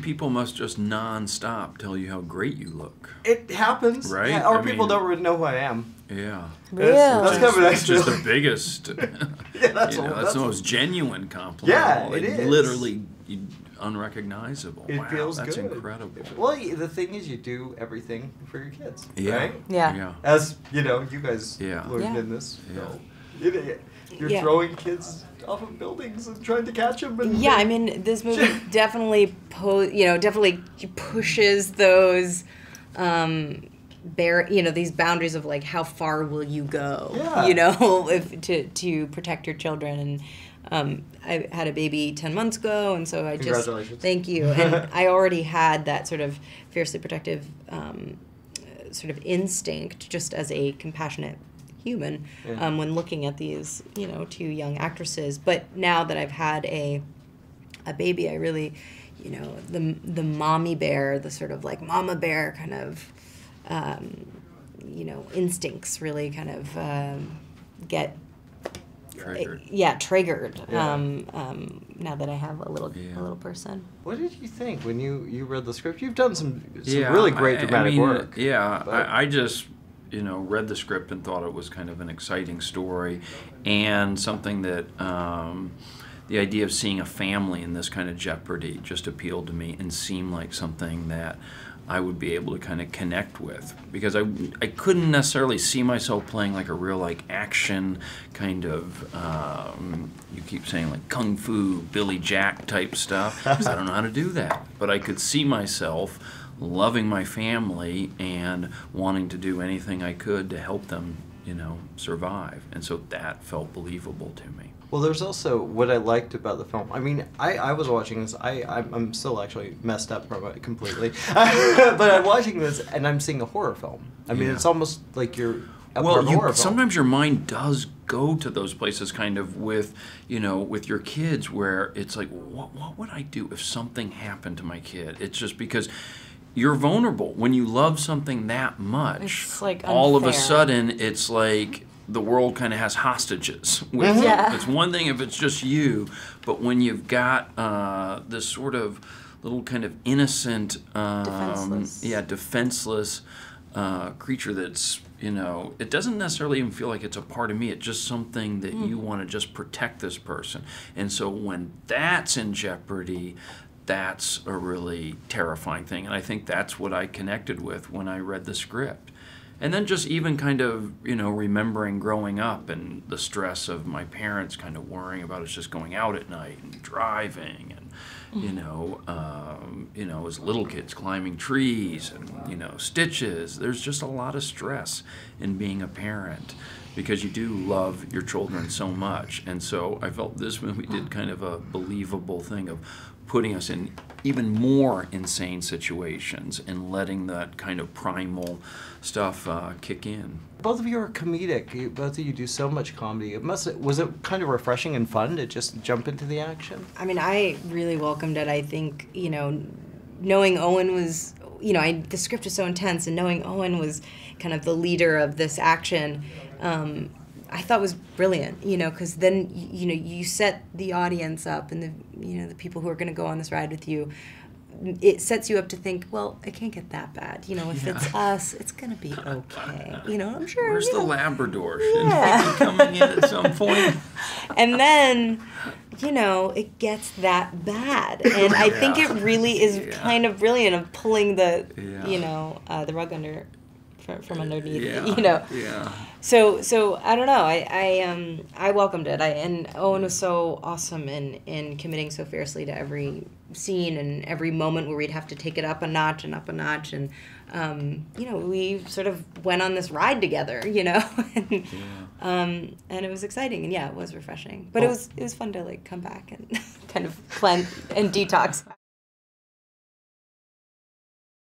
People must just non-stop tell you how great you look. It happens. Right? Yeah, or people don't really know who I am. Yeah. Really? That's kind of nice. It's just the biggest. Yeah, that's that's the most genuine compliment. Yeah, it is. Literally unrecognizable. It wow, feels that's good. incredible. Well, the thing is, you do everything for your kids. Yeah. Right? Yeah. As you know, you guys Yeah. learned Yeah. in this. Yeah. You're Yeah. throwing kids off of buildings and trying to catch them. And Yeah, I mean, this movie definitely definitely pushes those these boundaries of like how far will you go? Yeah. If to protect your children. And I had a baby 10 months ago, and so I just Congratulations. thank you. And I already had that sort of fiercely protective sort of instinct, just as a compassionate human, when looking at these two young actresses. But now that I've had a baby, I really the mommy bear, the sort of like mama bear kind of instincts really kind of get triggered. Now that I have a little person. What did you think when you read the script? You've done some really great dramatic work. Yeah, I just read the script and thought it was kind of an exciting story, and something that the idea of seeing a family in this kind of jeopardy just appealed to me and seemed like something that I would be able to kind of connect with, because I couldn't necessarily see myself playing like a real like action kind of you keep saying like kung fu Billy Jack type stuff, because I don't know how to do that, but I could see myself loving my family and wanting to do anything I could to help them survive, and so that felt believable to me. Well, there's also what I liked about the film. I mean, I was watching this. I'm still actually messed up from it completely. But I'm watching this, and I'm seeing a horror film. I mean, it's almost like you're a part of a horror film. Sometimes your mind does go to those places kind of with, with your kids, where it's like, what would I do if something happened to my kid? It's just because you're vulnerable. When you love something that much, it's like all of a unfair. sudden it's like the world kind of has hostages with you. It's one thing if it's just you, but when you've got this sort of little kind of innocent, defenseless creature that's, it doesn't necessarily even feel like it's a part of me. It's just something that you want to just protect this person. And so when that's in jeopardy, that's a really terrifying thing. And I think that's what I connected with when I read the script. And then just even kind of, remembering growing up and the stress of my parents kind of worrying about us just going out at night and driving and, as little kids climbing trees and, stitches. There's just a lot of stress in being a parent, because you do love your children so much. And so I felt this movie did kind of a believable thing of putting us in even more insane situations and letting that kind of primal stuff kick in. Both of you are comedic. Both of you do so much comedy. Was it kind of refreshing and fun to just jump into the action? I mean, I really welcomed it. I think, knowing Owen was, the script was so intense, and knowing Owen was kind of the leader of this action, I thought was brilliant, because then, you set the audience up, and the people who are going to go on this ride with you, it sets you up to think, well, it can't get that bad. If it's us, it's going to be okay. I'm sure. Where's the Labrador? Shouldn't he be coming in at some point? And then, it gets that bad. And I think it really is kind of brilliant of pulling the rug from underneath, So I don't know. I welcomed it. And Owen was so awesome in committing so fiercely to every scene and every moment where we'd have to take it up a notch and up a notch. And we sort of went on this ride together, and it was exciting, and it was refreshing. But it was fun to like come back and kind of cleanse and detox.